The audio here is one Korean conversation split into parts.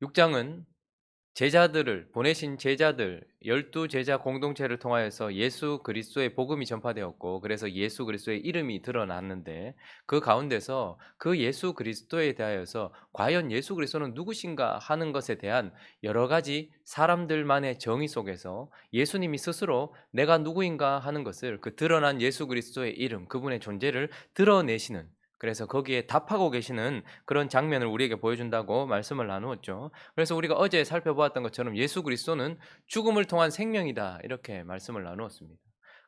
6장은 제자들을 보내신 제자들 12 제자 공동체를 통하여서 예수 그리스도의 복음이 전파되었고, 그래서 예수 그리스도의 이름이 드러났는데, 그 가운데서 그 예수 그리스도에 대하여서 과연 예수 그리스도는 누구신가 하는 것에 대한 여러 가지 사람들만의 정의 속에서 예수님이 스스로 내가 누구인가 하는 것을, 그 드러난 예수 그리스도의 이름, 그분의 존재를 드러내시는, 그래서 거기에 답하고 계시는 그런 장면을 우리에게 보여준다고 말씀을 나누었죠. 그래서 우리가 어제 살펴보았던 것처럼 예수 그리스도는 죽음을 통한 생명이다, 이렇게 말씀을 나누었습니다.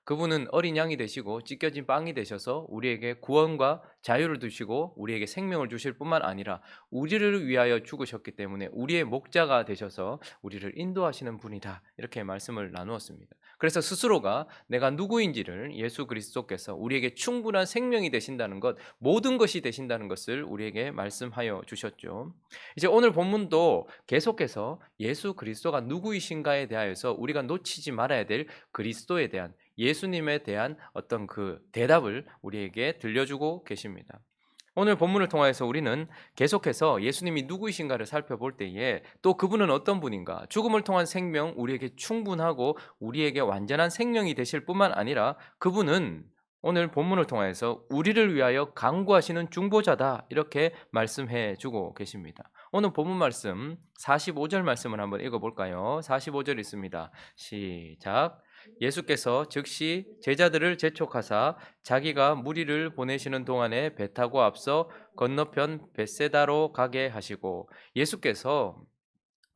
그분은 어린 양이 되시고 찢겨진 빵이 되셔서 우리에게 구원과 자유를 주시고 우리에게 생명을 주실 뿐만 아니라 우리를 위하여 죽으셨기 때문에 우리의 목자가 되셔서 우리를 인도하시는 분이다, 이렇게 말씀을 나누었습니다. 그래서 스스로가 내가 누구인지를 예수 그리스도께서 우리에게 충분한 생명이 되신다는 것, 모든 것이 되신다는 것을 우리에게 말씀하여 주셨죠. 이제 오늘 본문도 계속해서 예수 그리스도가 누구이신가에 대하여서 우리가 놓치지 말아야 될 그리스도에 대한, 예수님에 대한 어떤 그 대답을 우리에게 들려주고 계십니다. 오늘 본문을 통해서 우리는 계속해서 예수님이 누구이신가를 살펴볼 때에, 또 그분은 어떤 분인가, 죽음을 통한 생명, 우리에게 충분하고 우리에게 완전한 생명이 되실 뿐만 아니라 그분은 오늘 본문을 통해서 우리를 위하여 간구하시는 중보자다, 이렇게 말씀해 주고 계십니다. 오늘 본문 말씀 45절 말씀을 한번 읽어볼까요? 45절 있습니다. 시작. 예수께서 즉시 제자들을 재촉하사 자기가 무리를 보내시는 동안에 배 타고 앞서 건너편 벳세다로 가게 하시고, 예수께서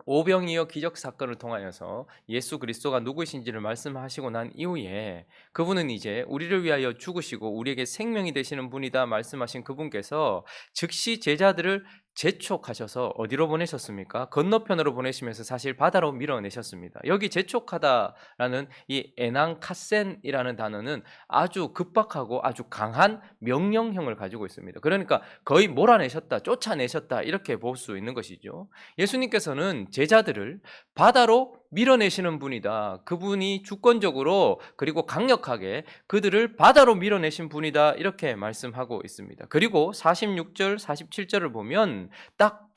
오병이어 기적 사건을 통하여서 예수 그리스도가 누구이신지를 말씀하시고 난 이후에, 그분은 이제 우리를 위하여 죽으시고 우리에게 생명이 되시는 분이다 말씀하신 그분께서 즉시 제자들을 재촉하셔서 어디로 보내셨습니까? 건너편으로 보내시면서 사실 바다로 밀어내셨습니다. 여기 재촉하다라는 이 에난카센이라는 단어는 아주 급박하고 아주 강한 명령형을 가지고 있습니다. 그러니까 거의 몰아내셨다, 쫓아내셨다, 이렇게 볼 수 있는 것이죠. 예수님께서는 제자들을 바다로 밀어내시는 분이다, 그분이 주권적으로 그리고 강력하게 그들을 바다로 밀어내신 분이다, 이렇게 말씀하고 있습니다. 그리고 46절 47절을 보면 딱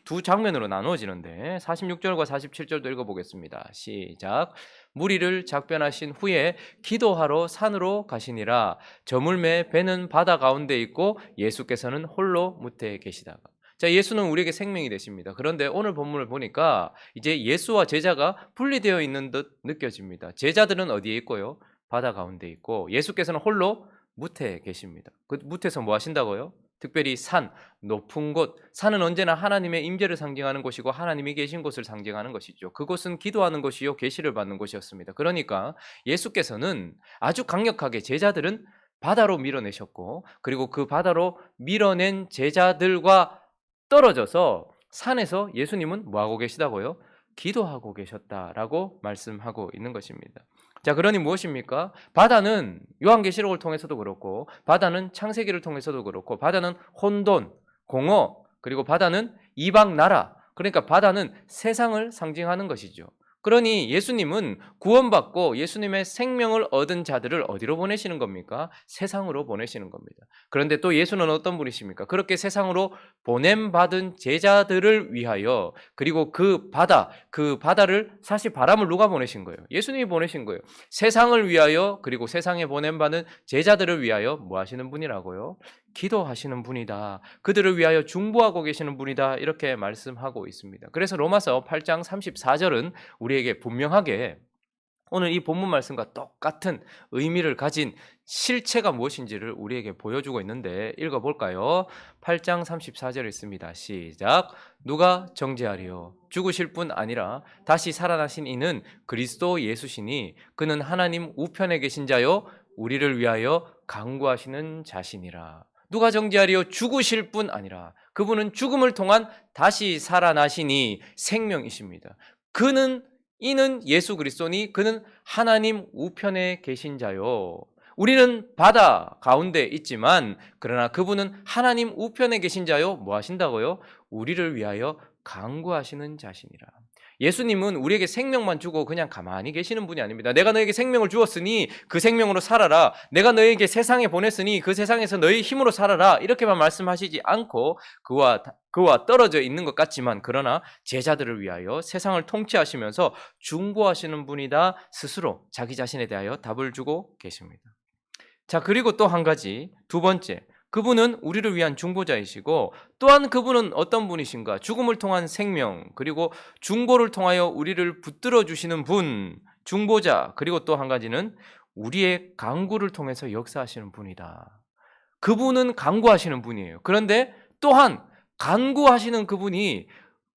두 장면으로 나누어지는데, 46절과 47절도 읽어보겠습니다. 시작. 무리를 작변하신 후에 기도하러 산으로 가시니라. 저물매 배는 바다 가운데 있고 예수께서는 홀로 무태에 계시다가. 자, 예수는 우리에게 생명이 되십니다. 그런데 오늘 본문을 보니까 이제 예수와 제자가 분리되어 있는 듯 느껴집니다. 제자들은 어디에 있고요? 바다 가운데 있고, 예수께서는 홀로 무태에 계십니다. 그 무태에서 뭐 하신다고요? 특별히 산, 높은 곳. 산은 언제나 하나님의 임재를 상징하는 곳이고 하나님이 계신 곳을 상징하는 것이죠. 그곳은 기도하는 곳이요 계시를 받는 곳이었습니다. 그러니까 예수께서는 아주 강력하게 제자들은 바다로 밀어내셨고, 그리고 그 바다로 밀어낸 제자들과 떨어져서 산에서 예수님은 뭐하고 계시다고요? 기도하고 계셨다라고 말씀하고 있는 것입니다. 자, 그러니 무엇입니까? 바다는 요한계시록을 통해서도 그렇고, 바다는 창세기를 통해서도 그렇고, 바다는 혼돈, 공허, 그리고 바다는 이방 나라, 그러니까 바다는 세상을 상징하는 것이죠. 그러니 예수님은 구원받고 예수님의 생명을 얻은 자들을 어디로 보내시는 겁니까? 세상으로 보내시는 겁니다. 그런데 또 예수는 어떤 분이십니까? 그렇게 세상으로 보냄받은 제자들을 위하여, 그리고 그 바다를, 사실 바람을 누가 보내신 거예요? 예수님이 보내신 거예요. 세상을 위하여, 그리고 세상에 보냄받은 제자들을 위하여 뭐 하시는 분이라고요? 기도하시는 분이다, 그들을 위하여 중보하고 계시는 분이다, 이렇게 말씀하고 있습니다. 그래서 로마서 8장 34절은 우리에게 분명하게 오늘 이 본문 말씀과 똑같은 의미를 가진 실체가 무엇인지를 우리에게 보여주고 있는데, 읽어볼까요? 8장 34절 있습니다. 시작. 누가 정죄하리요? 죽으실 뿐 아니라 다시 살아나신 이는 그리스도 예수시니 그는 하나님 우편에 계신 자요 우리를 위하여 간구하시는 자신이라. 누가 정죄하리요? 죽으실 뿐 아니라, 그분은 죽음을 통한 다시 살아나시니 생명이십니다. 이는 예수 그리스도니 그는 하나님 우편에 계신 자요. 우리는 바다 가운데 있지만 그러나 그분은 하나님 우편에 계신 자요. 뭐 하신다고요? 우리를 위하여 간구하시는 자시니라. 예수님은 우리에게 생명만 주고 그냥 가만히 계시는 분이 아닙니다. 내가 너에게 생명을 주었으니 그 생명으로 살아라. 내가 너에게 세상에 보냈으니 그 세상에서 너의 힘으로 살아라. 이렇게만 말씀하시지 않고 그와 떨어져 있는 것 같지만 그러나 제자들을 위하여 세상을 통치하시면서 중보하시는 분이다 스스로 자기 자신에 대하여 답을 주고 계십니다. 자, 그리고 또 한 가지, 두 번째, 그분은 우리를 위한 중보자이시고 또한 그분은 어떤 분이신가? 죽음을 통한 생명, 그리고 중보를 통하여 우리를 붙들어 주시는 분, 중보자. 그리고 또 한 가지는 우리의 간구를 통해서 역사하시는 분이다. 그분은 간구하시는 분이에요. 그런데 또한 간구하시는 그분이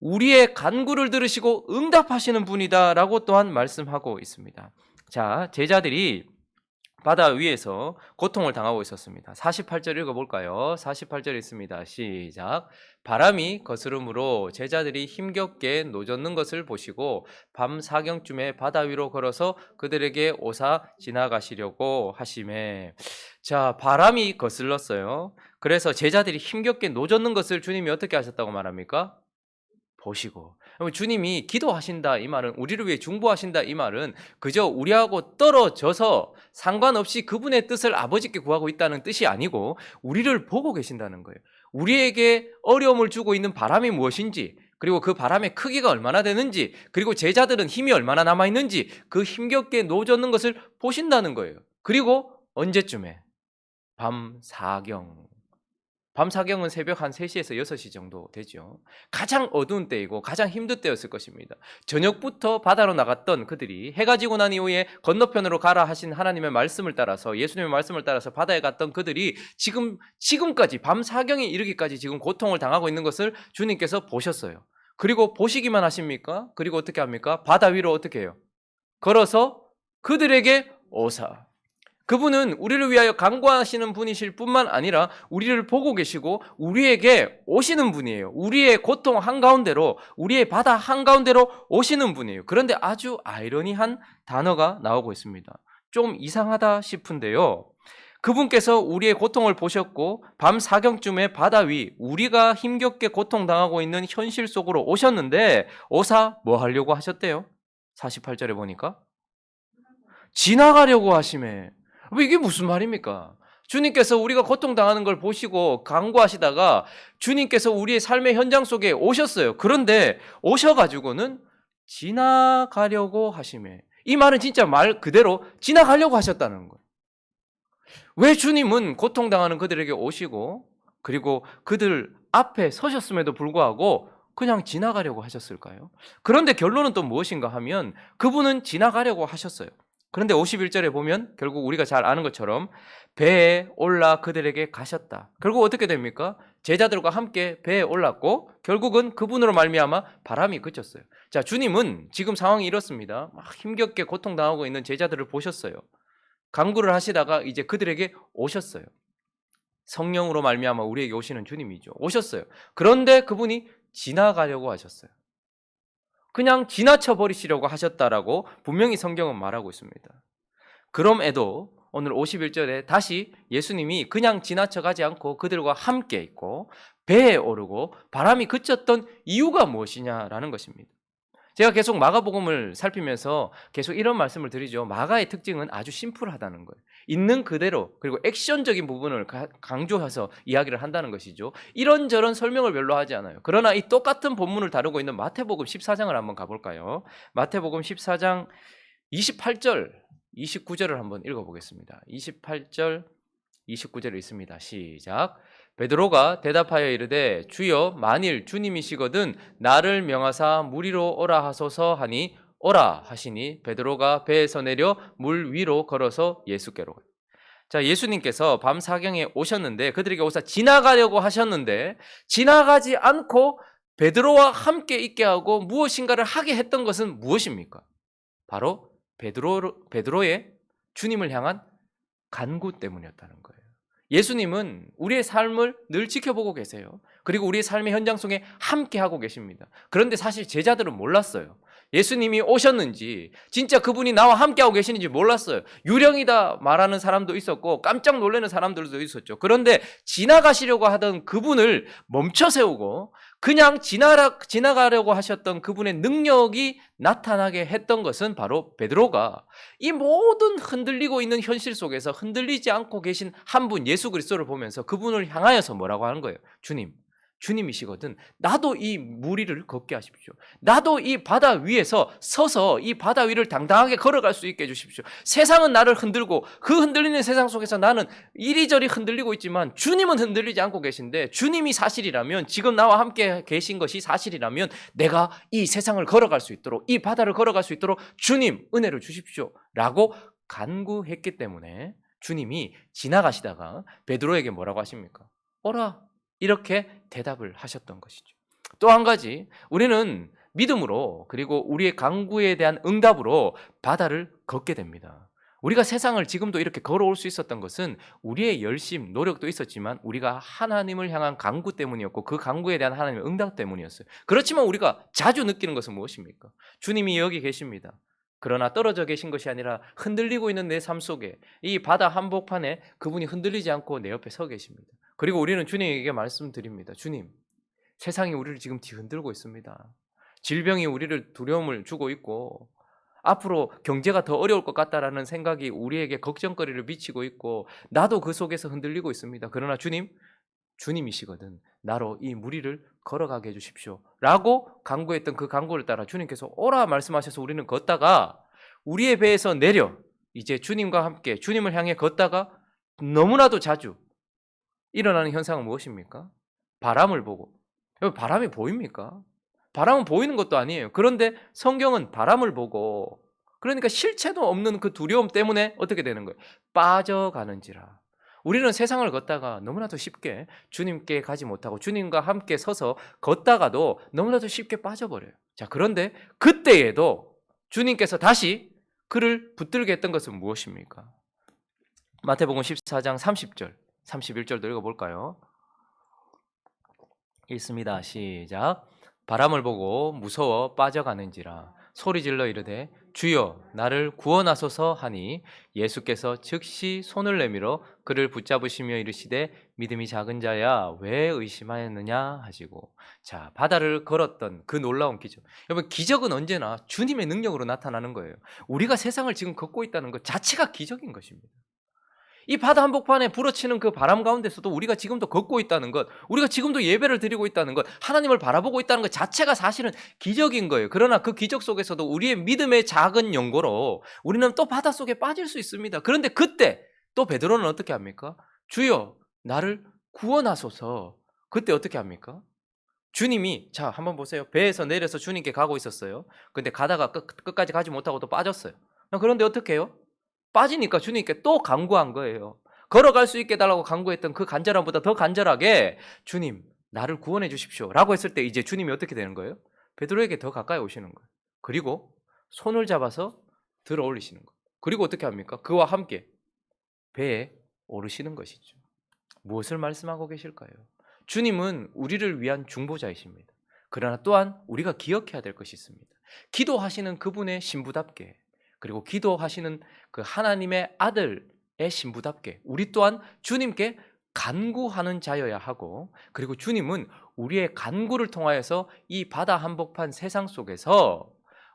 우리의 간구를 들으시고 응답하시는 분이다라고 또한 말씀하고 있습니다. 자, 제자들이 바다 위에서 고통을 당하고 있었습니다. 48절 읽어볼까요? 48절 있습니다. 시작. 바람이 거스름으로 제자들이 힘겹게 노젓는 것을 보시고 밤 사경쯤에 바다 위로 걸어서 그들에게 오사 지나가시려고 하시매. 자, 바람이 거슬렀어요. 그래서 제자들이 힘겹게 노젓는 것을 주님이 어떻게 하셨다고 말합니까? 보시고. 주님이 기도하신다 이 말은, 우리를 위해 중보하신다 이 말은 그저 우리하고 떨어져서 상관없이 그분의 뜻을 아버지께 구하고 있다는 뜻이 아니고 우리를 보고 계신다는 거예요. 우리에게 어려움을 주고 있는 바람이 무엇인지, 그리고 그 바람의 크기가 얼마나 되는지, 그리고 제자들은 힘이 얼마나 남아있는지 그 힘겹게 노젓는 것을 보신다는 거예요. 그리고 언제쯤에? 밤 사경. 밤 사경은 새벽 한 3시에서 6시 정도 되죠. 가장 어두운 때이고 가장 힘든 때였을 것입니다. 저녁부터 바다로 나갔던 그들이 해가 지고 난 이후에 건너편으로 가라 하신 하나님의 말씀을 따라서, 예수님의 말씀을 따라서 바다에 갔던 그들이 지금까지 밤 사경에 이르기까지 지금 고통을 당하고 있는 것을 주님께서 보셨어요. 그리고 보시기만 하십니까? 그리고 어떻게 합니까? 바다 위로 어떻게 해요? 걸어서 그들에게 오사. 그분은 우리를 위하여 간구하시는 분이실 뿐만 아니라 우리를 보고 계시고 우리에게 오시는 분이에요. 우리의 고통 한가운데로, 우리의 바다 한가운데로 오시는 분이에요. 그런데 아주 아이러니한 단어가 나오고 있습니다. 좀 이상하다 싶은데요. 그분께서 우리의 고통을 보셨고 밤 사경쯤에 바다 위, 우리가 힘겹게 고통당하고 있는 현실 속으로 오셨는데 오사 뭐 하려고 하셨대요? 48절에 보니까 지나가려고 하시매. 이게 무슨 말입니까? 주님께서 우리가 고통당하는 걸 보시고 간구하시다가 주님께서 우리의 삶의 현장 속에 오셨어요. 그런데 오셔가지고는 지나가려고 하시매. 이 말은 진짜 말 그대로 지나가려고 하셨다는 거예요. 왜 주님은 고통당하는 그들에게 오시고 그리고 그들 앞에 서셨음에도 불구하고 그냥 지나가려고 하셨을까요? 그런데 결론은 또 무엇인가 하면 그분은 지나가려고 하셨어요. 그런데 51절에 보면 결국 우리가 잘 아는 것처럼 배에 올라 그들에게 가셨다. 결국 어떻게 됩니까? 제자들과 함께 배에 올랐고 결국은 그분으로 말미암아 바람이 그쳤어요. 자, 주님은 지금 상황이 이렇습니다. 막 힘겹게 고통당하고 있는 제자들을 보셨어요. 간구를 하시다가 이제 그들에게 오셨어요. 성령으로 말미암아 우리에게 오시는 주님이죠. 오셨어요. 그런데 그분이 지나가려고 하셨어요. 그냥 지나쳐 버리시려고 하셨다라고 분명히 성경은 말하고 있습니다. 그럼에도 오늘 51절에 다시 예수님이 그냥 지나쳐 가지 않고 그들과 함께 있고 배에 오르고 바람이 그쳤던 이유가 무엇이냐라는 것입니다. 제가 계속 마가복음을 살피면서 계속 이런 말씀을 드리죠. 마가의 특징은 아주 심플하다는 거예요. 있는 그대로, 그리고 액션적인 부분을 강조해서 이야기를 한다는 것이죠. 이런저런 설명을 별로 하지 않아요. 그러나 이 똑같은 본문을 다루고 있는 마태복음 14장을 한번 가볼까요? 마태복음 14장 28절, 29절을 한번 읽어보겠습니다. 28절, 29절을 읽습니다. 시작. 베드로가 대답하여 이르되 주여 만일 주님이시거든 나를 명하사 물 위로 오라 하소서 하니 오라 하시니 베드로가 배에서 내려 물 위로 걸어서 예수께로. 자, 예수님께서 밤 사경에 오셨는데 그들에게 오사 지나가려고 하셨는데 지나가지 않고 베드로와 함께 있게 하고 무엇인가를 하게 했던 것은 무엇입니까? 바로 베드로의 주님을 향한 간구 때문이었다는 거예요. 예수님은 우리의 삶을 늘 지켜보고 계세요. 그리고 우리의 삶의 현장 속에 함께하고 계십니다. 그런데 사실 제자들은 몰랐어요. 예수님이 오셨는지 진짜 그분이 나와 함께하고 계시는지 몰랐어요. 유령이다 말하는 사람도 있었고 깜짝 놀라는 사람들도 있었죠. 그런데 지나가시려고 하던 그분을 멈춰 세우고 그냥 지나가려고 하셨던 그분의 능력이 나타나게 했던 것은 바로 베드로가 이 모든 흔들리고 있는 현실 속에서 흔들리지 않고 계신 한 분 예수 그리스도를 보면서 그분을 향하여서 뭐라고 하는 거예요? 주님이시거든. 나도 이 무리를 걷게 하십시오. 나도 이 바다 위에서 서서 이 바다 위를 당당하게 걸어갈 수 있게 해주십시오. 세상은 나를 흔들고 그 흔들리는 세상 속에서 나는 이리저리 흔들리고 있지만 주님은 흔들리지 않고 계신데, 주님이 사실이라면, 지금 나와 함께 계신 것이 사실이라면 내가 이 세상을 걸어갈 수 있도록, 이 바다를 걸어갈 수 있도록 주님 은혜를 주십시오 라고 간구했기 때문에 주님이 지나가시다가 베드로에게 뭐라고 하십니까? 오라, 이렇게 대답을 하셨던 것이죠. 또 한 가지, 우리는 믿음으로 그리고 우리의 간구에 대한 응답으로 바다를 걷게 됩니다. 우리가 세상을 지금도 이렇게 걸어올 수 있었던 것은 우리의 열심, 노력도 있었지만 우리가 하나님을 향한 간구 때문이었고, 그 간구에 대한 하나님의 응답 때문이었어요. 그렇지만 우리가 자주 느끼는 것은 무엇입니까? 주님이 여기 계십니다. 그러나 떨어져 계신 것이 아니라 흔들리고 있는 내 삶 속에 이 바다 한복판에 그분이 흔들리지 않고 내 옆에 서 계십니다. 그리고 우리는 주님에게 말씀드립니다. 주님, 세상이 우리를 지금 뒤흔들고 있습니다. 질병이 우리를 두려움을 주고 있고, 앞으로 경제가 더 어려울 것 같다라는 생각이 우리에게 걱정거리를 미치고 있고, 나도 그 속에서 흔들리고 있습니다. 그러나 주님이시거든. 나로 이 무리를 걸어가게 해주십시오 라고 간구했던 그 간구를 따라 주님께서 오라 말씀하셔서 우리는 걷다가 우리의 배에서 내려 이제 주님과 함께 주님을 향해 걷다가 너무나도 자주 일어나는 현상은 무엇입니까? 바람을 보고. 바람이 보입니까? 바람은 보이는 것도 아니에요. 그런데 성경은 바람을 보고, 그러니까 실체도 없는 그 두려움 때문에 어떻게 되는 거예요? 빠져가는지라. 우리는 세상을 걷다가 너무나도 쉽게 주님께 가지 못하고 주님과 함께 서서 걷다가도 너무나도 쉽게 빠져버려요. 자, 그런데 그때에도 주님께서 다시 그를 붙들게 했던 것은 무엇입니까? 마태복음 14장 30절, 31절도 읽어볼까요? 읽습니다. 시작. 바람을 보고 무서워 빠져가는지라 소리질러 이르되 주여 나를 구원하소서 하니 예수께서 즉시 손을 내밀어 그를 붙잡으시며 이르시되 믿음이 작은 자야 왜 의심하였느냐 하시고. 자, 바다를 걸었던 그 놀라운 기적. 여러분, 기적은 언제나 주님의 능력으로 나타나는 거예요. 우리가 세상을 지금 걷고 있다는 것 자체가 기적인 것입니다. 이 바다 한복판에 불어치는 그 바람 가운데서도 우리가 지금도 걷고 있다는 것, 우리가 지금도 예배를 드리고 있다는 것, 하나님을 바라보고 있다는 것 자체가 사실은 기적인 거예요. 그러나 그 기적 속에서도 우리의 믿음의 작은 연고로 우리는 또 바다 속에 빠질 수 있습니다. 그런데 그때 또 베드로는 어떻게 합니까? 주여 나를 구원하소서. 그때 어떻게 합니까? 주님이, 자 한번 보세요. 배에서 내려서 주님께 가고 있었어요. 근데 가다가 끝까지 가지 못하고 또 빠졌어요. 그런데 어떻게 해요? 빠지니까 주님께 또 간구한 거예요. 걸어갈 수 있게 해달라고 간구했던 그 간절함보다 더 간절하게 주님 나를 구원해 주십시오 라고 했을 때 이제 주님이 어떻게 되는 거예요? 베드로에게 더 가까이 오시는 거예요. 그리고 손을 잡아서 들어 올리시는 거예요. 그리고 어떻게 합니까? 그와 함께 배에 오르시는 것이죠. 무엇을 말씀하고 계실까요? 주님은 우리를 위한 중보자이십니다. 그러나 또한 우리가 기억해야 될 것이 있습니다. 기도하시는 그분의 신부답게, 그리고 기도하시는 그 하나님의 아들의 신부답게 우리 또한 주님께 간구하는 자여야 하고, 그리고 주님은 우리의 간구를 통하여서 이 바다 한복판 세상 속에서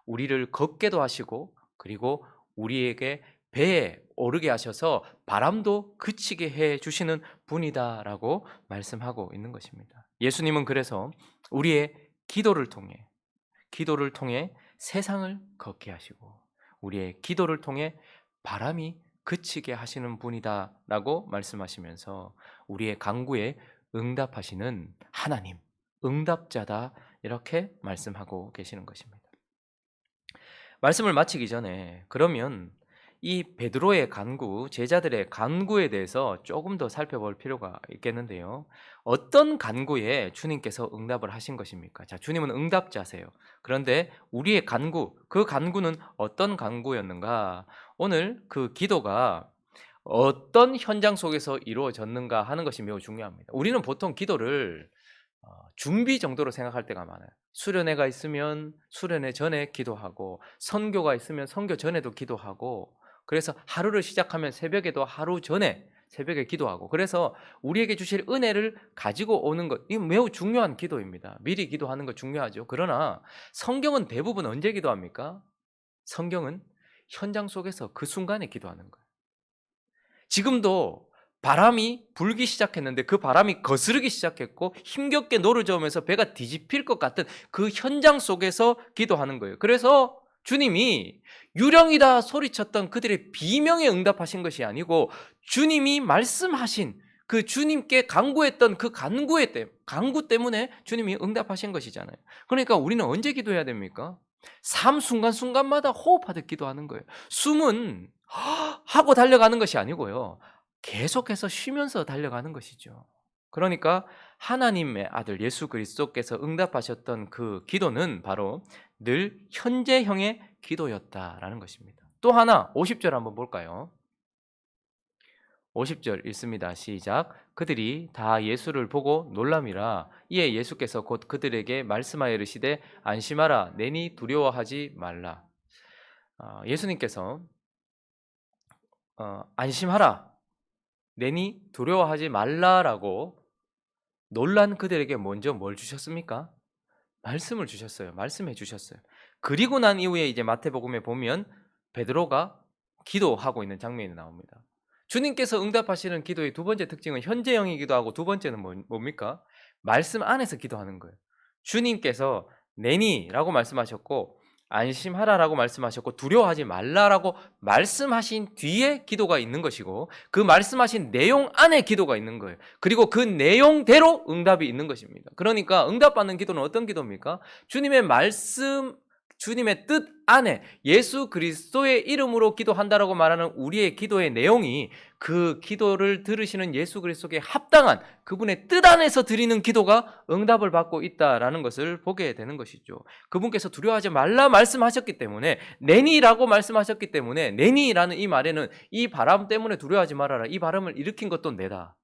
우리를 걷게도 하시고, 그리고 우리에게 배에 오르게 하셔서 바람도 그치게 해 주시는 분이다라고 말씀하고 있는 것입니다. 예수님은 그래서 우리의 기도를 통해 세상을 걷게 하시고 우리의 기도를 통해 바람이 그치게 하시는 분이다라고 말씀하시면서 우리의 간구에 응답하시는 하나님, 응답자다 이렇게 말씀하고 계시는 것입니다. 말씀을 마치기 전에 그러면 이 베드로의 간구, 제자들의 간구에 대해서 조금 더 살펴볼 필요가 있겠는데요. 어떤 간구에 주님께서 응답을 하신 것입니까? 자, 주님은 응답자세요. 그런데 우리의 간구, 그 간구는 어떤 간구였는가? 오늘 그 기도가 어떤 현장 속에서 이루어졌는가 하는 것이 매우 중요합니다. 우리는 보통 기도를 준비 정도로 생각할 때가 많아요. 수련회가 있으면 수련회 전에 기도하고, 선교가 있으면 선교 전에도 기도하고, 그래서 하루를 시작하면 새벽에도 하루 전에 새벽에 기도하고. 그래서 우리에게 주실 은혜를 가지고 오는 것, 이건 매우 중요한 기도입니다. 미리 기도하는 거 중요하죠. 그러나 성경은 대부분 언제 기도합니까? 성경은 현장 속에서 그 순간에 기도하는 거예요. 지금도 바람이 불기 시작했는데 그 바람이 거스르기 시작했고 힘겹게 노를 저으면서 배가 뒤집힐 것 같은 그 현장 속에서 기도하는 거예요. 그래서 주님이 유령이다 소리쳤던 그들의 비명에 응답하신 것이 아니고 주님이 말씀하신 그 주님께 간구했던 그 간구 때문에 주님이 응답하신 것이잖아요. 그러니까 우리는 언제 기도해야 됩니까? 삶 순간순간마다 호흡하듯 기도하는 거예요. 숨은 하고 달려가는 것이 아니고요. 계속해서 쉬면서 달려가는 것이죠. 그러니까 하나님의 아들 예수 그리스도께서 응답하셨던 그 기도는 바로 늘 현재형의 기도였다라는 것입니다. 또 하나 50절 한번 볼까요? 50절 읽습니다. 시작. 그들이 다 예수를 보고 놀람이라. 이에 예수께서 곧 그들에게 말씀하여 이르시되 안심하라 내니 두려워하지 말라. 예수님께서 안심하라 내니 두려워하지 말라라고 놀란 그들에게 먼저 뭘 주셨습니까? 말씀을 주셨어요. 말씀해 주셨어요. 그리고 난 이후에 이제 마태복음에 보면 베드로가 기도하고 있는 장면이 나옵니다. 주님께서 응답하시는 기도의 두 번째 특징은 현재형이기도 하고 두 번째는 뭡니까? 말씀 안에서 기도하는 거예요. 주님께서 내니라고 말씀하셨고 안심하라라고 말씀하셨고 두려워하지 말라라고 말씀하신 뒤에 기도가 있는 것이고 그 말씀하신 내용 안에 기도가 있는 거예요. 그리고 그 내용대로 응답이 있는 것입니다. 그러니까 응답받는 기도는 어떤 기도입니까? 주님의 말씀, 주님의 뜻 안에 예수 그리스도의 이름으로 기도한다라고 말하는 우리의 기도의 내용이 그 기도를 들으시는 예수 그리스도께 합당한 그분의 뜻 안에서 드리는 기도가 응답을 받고 있다라는 것을 보게 되는 것이죠. 그분께서 두려워하지 말라 말씀하셨기 때문에 내니라고 말씀하셨기 때문에 내니라는 이 말에는 이 바람 때문에 두려워하지 말아라. 이 바람을 일으킨 것도 내다.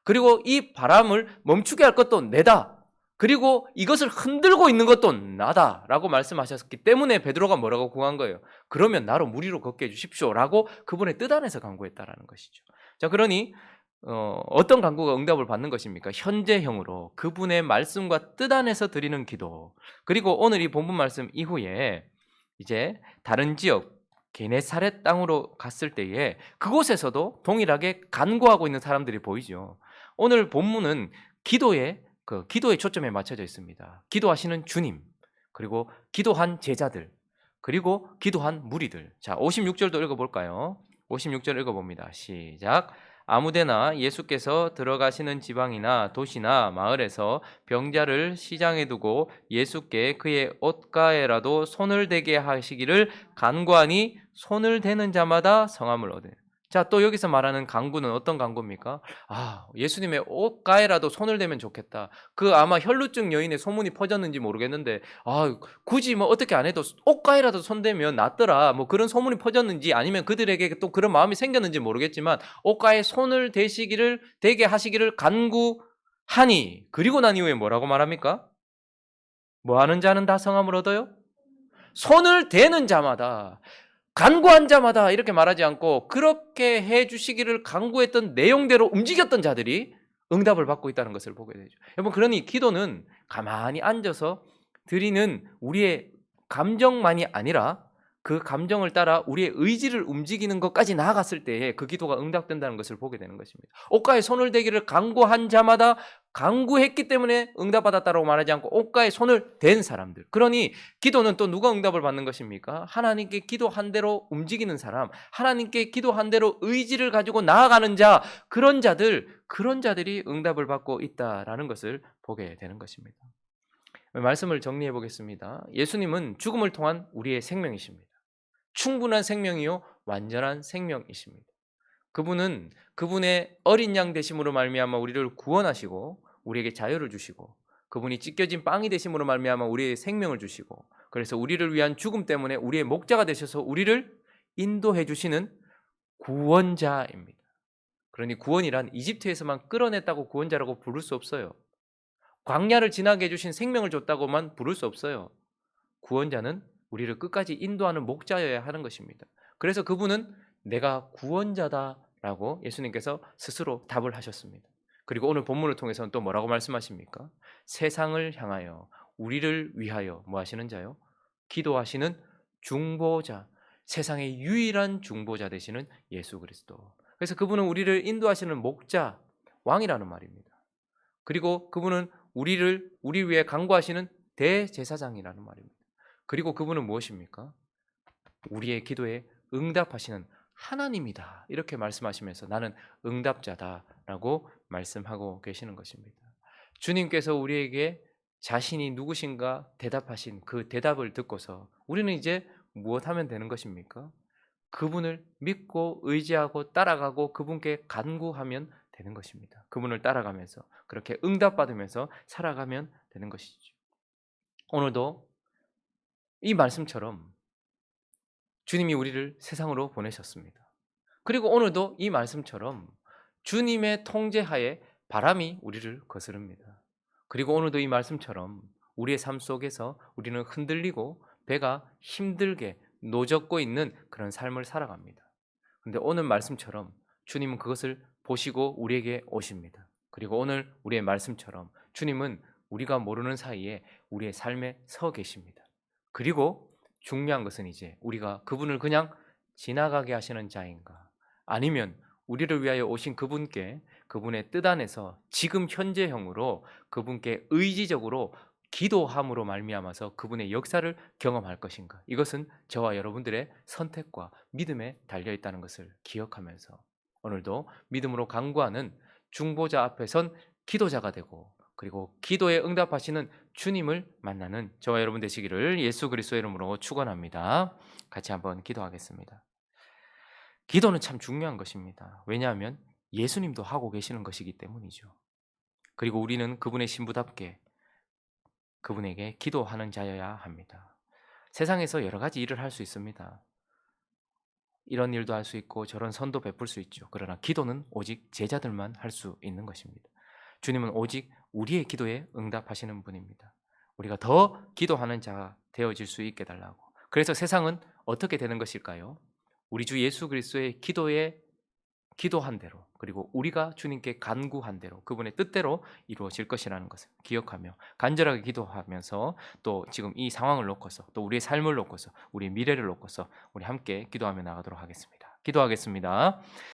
그리고 이 바람을 멈추게 할 것도 내다. 그리고 이것을 흔들고 있는 것도 나다라고 말씀하셨기 때문에 베드로가 뭐라고 구한 거예요? 그러면 나로 무리로 걷게 해주십시오라고 그분의 뜻 안에서 간구했다라는 것이죠. 자, 그러니 어떤 간구가 응답을 받는 것입니까? 현재형으로 그분의 말씀과 뜻 안에서 드리는 기도. 그리고 오늘 이 본문 말씀 이후에 이제 다른 지역 게네사렛 땅으로 갔을 때에 그곳에서도 동일하게 간구하고 있는 사람들이 보이죠. 오늘 본문은 기도에 초점에 맞춰져 있습니다. 기도하시는 주님, 그리고 기도한 제자들, 그리고 기도한 무리들. 자, 56절도 읽어볼까요? 56절 읽어봅니다. 시작. 아무데나 예수께서 들어가시는 지방이나 도시나 마을에서 병자를 시장에 두고 예수께 그의 옷가에라도 손을 대게 하시기를 간구하니 손을 대는 자마다 성함을 얻으니. 자, 또 여기서 말하는 간구는 어떤 간구입니까? 예수님의 옷가에라도 손을 대면 좋겠다. 그 아마 혈루증 여인의 소문이 퍼졌는지 모르겠는데 굳이 뭐 어떻게 안 해도 옷가에라도 손대면 낫더라. 뭐 그런 소문이 퍼졌는지 아니면 그들에게 또 그런 마음이 생겼는지 모르겠지만 옷가에 손을 대게 하시기를 간구하니. 그리고 난 이후에 뭐라고 말합니까? 뭐 하는 자는 다 성함을 얻어요? 손을 대는 자마다, 간구한 자마다 이렇게 말하지 않고 그렇게 해주시기를 간구했던 내용대로 움직였던 자들이 응답을 받고 있다는 것을 보게 되죠. 여러분, 그러니 기도는 가만히 앉아서 드리는 우리의 감정만이 아니라 그 감정을 따라 우리의 의지를 움직이는 것까지 나아갔을 때에 그 기도가 응답된다는 것을 보게 되는 것입니다. 옷가에 손을 대기를 간구한 자마다 간구했기 때문에 응답받았다고 말하지 않고 옷가에 손을 댄 사람들. 그러니 기도는 또 누가 응답을 받는 것입니까? 하나님께 기도한 대로 움직이는 사람, 하나님께 기도한 대로 의지를 가지고 나아가는 자, 그런 자들이 응답을 받고 있다라는 것을 보게 되는 것입니다. 말씀을 정리해 보겠습니다. 예수님은 죽음을 통한 우리의 생명이십니다. 충분한 생명이요 완전한 생명이십니다. 그분은 그분의 어린 양 되심으로 말미암아 우리를 구원하시고 우리에게 자유를 주시고 그분이 찢겨진 빵이 되심으로 말미암아 우리의 생명을 주시고 그래서 우리를 위한 죽음 때문에 우리의 목자가 되셔서 우리를 인도해 주시는 구원자입니다. 그러니 구원이란 이집트에서만 끌어냈다고 구원자라고 부를 수 없어요. 광야를 지나게 해주신 생명을 줬다고만 부를 수 없어요. 구원자는 우리를 끝까지 인도하는 목자여야 하는 것입니다. 그래서 그분은 내가 구원자다라고 라고 예수님께서 스스로 답을 하셨습니다. 그리고 오늘 본문을 통해서는 또 뭐라고 말씀하십니까? 세상을 향하여 우리를 위하여 뭐 하시는 자요? 기도하시는 중보자, 세상의 유일한 중보자 되시는 예수 그리스도. 그래서 그분은 우리를 인도하시는 목자, 왕이라는 말입니다. 그리고 그분은 우리 위해 간구하시는 대제사장이라는 말입니다. 그리고 그분은 무엇입니까? 우리의 기도에 응답하시는 하나님이다. 이렇게 말씀하시면서 나는 응답자다라고 말씀하고 계시는 것입니다. 주님께서 우리에게 자신이 누구신가 대답하신 그 대답을 듣고서 우리는 이제 무엇하면 되는 것입니까? 그분을 믿고 의지하고 따라가고 그분께 간구하면 되는 것입니다. 그분을 따라가면서 그렇게 응답받으면서 살아가면 되는 것이죠. 오늘도 이 말씀처럼 주님이 우리를 세상으로 보내셨습니다. 그리고 오늘도 이 말씀처럼 주님의 통제하에 바람이 우리를 거스릅니다. 그리고 오늘도 이 말씀처럼 우리의 삶 속에서 우리는 흔들리고 배가 힘들게 노젓고 있는 그런 삶을 살아갑니다. 그런데 오늘 말씀처럼 주님은 그것을 보시고 우리에게 오십니다. 그리고 오늘 우리의 말씀처럼 주님은 우리가 모르는 사이에 우리의 삶에 서 계십니다. 그리고 중요한 것은 이제 우리가 그분을 그냥 지나가게 하시는 자인가, 아니면 우리를 위하여 오신 그분께 그분의 뜻 안에서 지금 현재형으로 그분께 의지적으로 기도함으로 말미암아서 그분의 역사를 경험할 것인가, 이것은 저와 여러분들의 선택과 믿음에 달려 있다는 것을 기억하면서 오늘도 믿음으로 간구하는 중보자 앞에 선 기도자가 되고, 그리고 기도에 응답하시는 주님을 만나는 저와 여러분 되시기를 예수 그리스도의 이름으로 축원합니다. 같이 한번 기도하겠습니다. 기도는 참 중요한 것입니다. 왜냐하면 예수님도 하고 계시는 것이기 때문이죠. 그리고 우리는 그분의 신부답게 그분에게 기도하는 자여야 합니다. 세상에서 여러 가지 일을 할 수 있습니다. 이런 일도 할 수 있고 저런 선도 베풀 수 있죠. 그러나 기도는 오직 제자들만 할 수 있는 것입니다. 주님은 오직 우리의 기도에 응답하시는 분입니다. 우리가 더 기도하는 자 되어질 수 있게 달라고. 그래서 세상은 어떻게 되는 것일까요? 우리 주 예수 그리스도의 기도에 기도한 대로, 그리고 우리가 주님께 간구한 대로 그분의 뜻대로 이루어질 것이라는 것을 기억하며 간절하게 기도하면서 또 지금 이 상황을 놓고서 또 우리의 삶을 놓고서 우리의 미래를 놓고서 우리 함께 기도하며 나가도록 하겠습니다. 기도하겠습니다.